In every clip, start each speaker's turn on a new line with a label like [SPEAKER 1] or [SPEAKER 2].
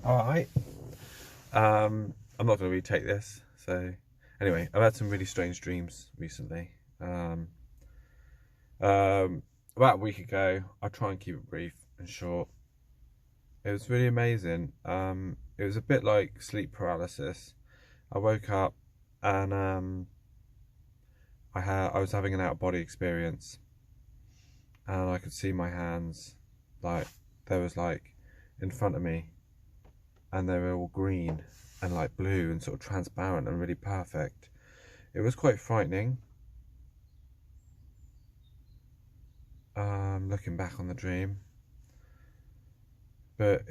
[SPEAKER 1] Alright. I'm not going to retake this. So, anyway, I've had some really strange dreams recently. About a week ago, I'll try and keep it brief and short. It was really amazing. It was a bit like sleep paralysis. I woke up and I was having an out of body experience, and I could see my hands, like there was like in front of me, and they were all green and like blue and sort of transparent and really perfect. It was quite frightening, looking back on the dream, but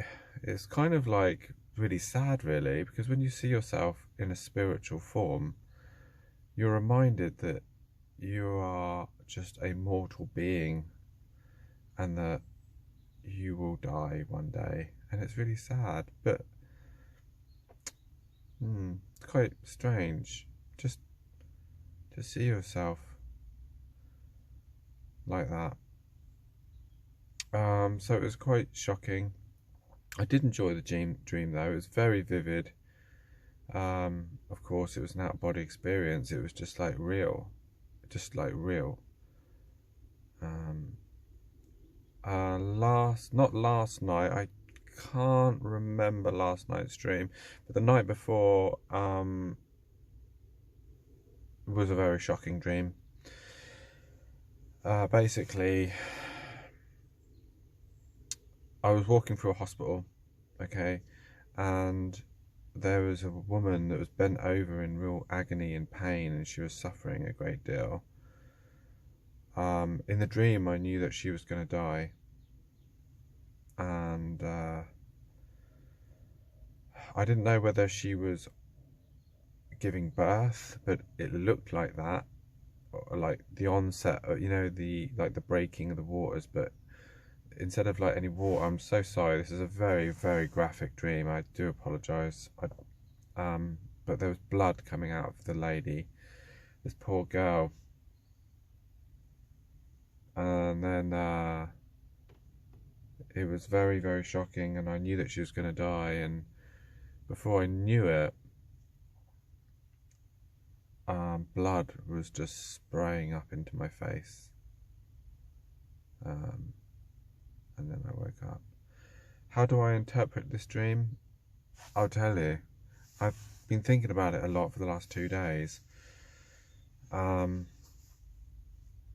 [SPEAKER 1] it's kind of like really sad, really, because when you see yourself in a spiritual form, you're reminded that you are just a mortal being and that you will die one day, and it's really sad, but it's quite strange just to see yourself like that. So it was quite shocking. I did enjoy the dream though. It was very vivid. Of course, it was an out of body experience. It was just like real, just like real. Not last night. I can't remember last night's dream, but the night before was a very shocking dream. Basically, I was walking through a hospital, okay, and there was a woman that was bent over in real agony and pain, and she was suffering a great deal. In the dream, I knew that she was going to die, and I didn't know whether she was giving birth, but it looked like that, or like the onset, you know, the breaking of the waters, but instead of like any water. I'm so sorry. This is a very, very graphic dream. I do apologise. But there was blood coming out of the lady, this poor girl, and then it was very, very shocking, and I knew that she was going to die, and before I knew it, blood was just spraying up into my face, and then I woke up. How do I interpret this dream? I'll tell you. I've been thinking about it a lot for the last 2 days.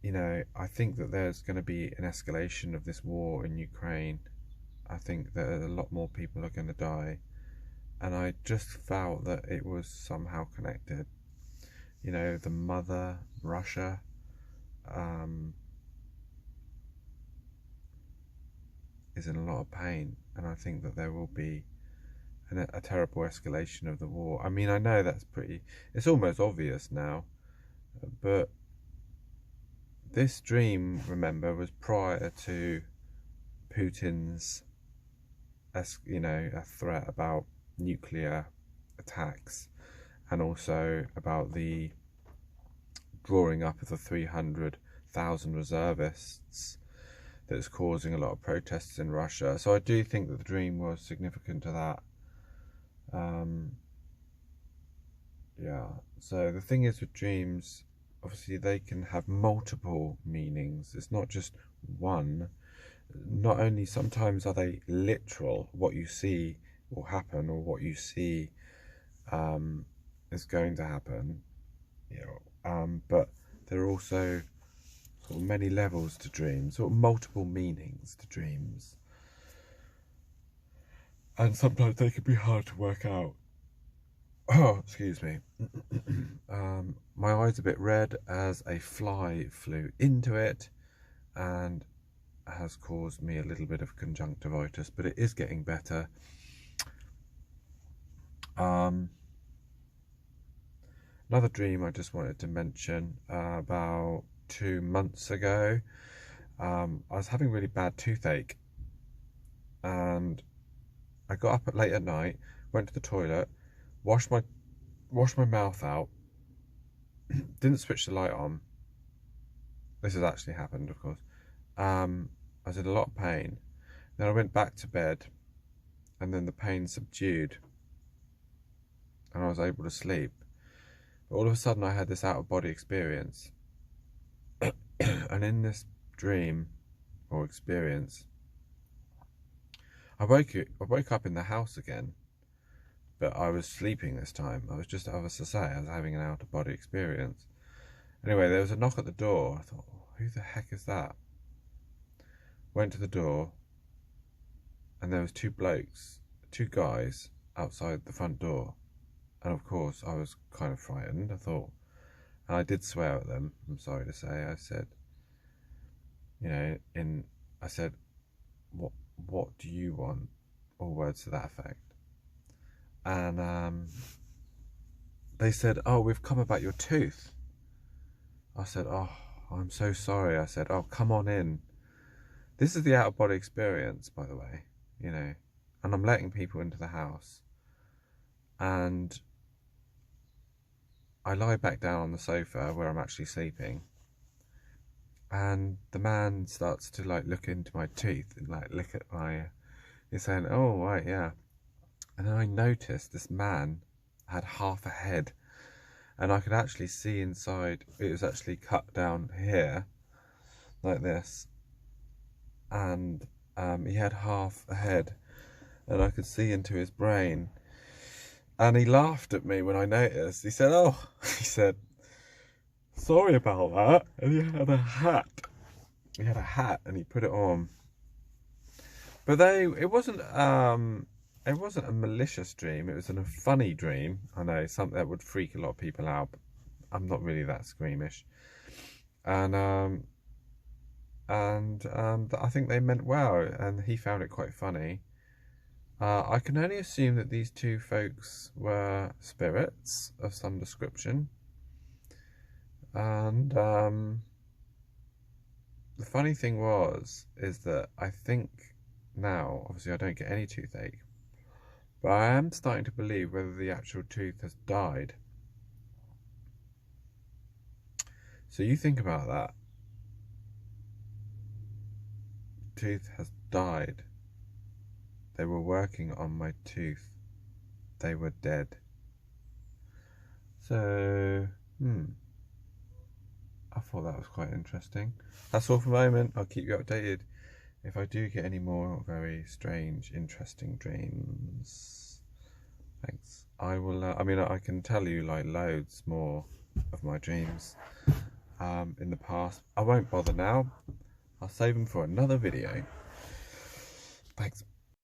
[SPEAKER 1] You know, I think that there's going to be an escalation of this war in Ukraine. I think that a lot more people are going to die, and I just felt that it was somehow connected. You know, the mother, Russia, is in a lot of pain, and I think that there will be a terrible escalation of the war. I mean, I know it's almost obvious now, but this dream, remember, was prior to Putin's, you know, a threat about nuclear attacks, and also about the drawing up of the 300,000 reservists that's causing a lot of protests in Russia. So I do think that the dream was significant to that. Yeah, so the thing is with dreams, obviously they can have multiple meanings. It's not just one. Not only sometimes are they literal, what you see will happen, or what you see is going to happen, you know, but there are also sort of many levels to dreams, sort of multiple meanings to dreams, and sometimes they can be hard to work out. Oh, excuse me. My eye's a bit red as a fly flew into it and has caused me a little bit of conjunctivitis, but it is getting better. Another dream I just wanted to mention, about 2 months ago, I was having really bad toothache, and I got up late at night, went to the toilet, washed my mouth out, didn't switch the light on. This has actually happened, of course. I was in a lot of pain. Then I went back to bed, and then the pain subdued and I was able to sleep. But all of a sudden I had this out-of-body experience. And in this dream or experience, I woke up in the house again, but I was sleeping this time. I was having an out-of-body experience. Anyway, there was a knock at the door. I thought, who the heck is that? Went to the door, and there was two guys outside the front door. And of course, I was kind of frightened. I thought, and I did swear at them, I'm sorry to say. I said, what do you want? Or words to that effect. And they said, oh, we've come about your tooth. I said, oh, I'm so sorry. I said, oh, come on in. This is the out-of-body experience, by the way, and I'm letting people into the house. And I lie back down on the sofa where I'm actually sleeping. And the man starts to look into my teeth and look at my, he's saying, oh, right, yeah. And then I noticed this man had half a head, and I could actually see inside. It was actually cut down here like this, and he had half a head, and I could see into his brain. And he laughed at me when I noticed. He said, oh, he said, sorry about that. And he had a hat. He had a hat and he put it on. But it wasn't a malicious dream. It was a funny dream. I know, something that would freak a lot of people out, but I'm not really that squeamish. And I think they meant well, and he found it quite funny. I can only assume that these two folks were spirits of some description. And the funny thing is that I think now, obviously I don't get any toothache, but I am starting to believe whether the actual tooth has died. So you think about that. Tooth has died. They were working on my tooth. They were dead. So, I thought that was quite interesting. That's all for the moment. I'll keep you updated if I do get any more very strange, interesting dreams. Thanks. I will, I can tell you loads more of my dreams in the past. I won't bother now. I'll save them for another video. Thanks.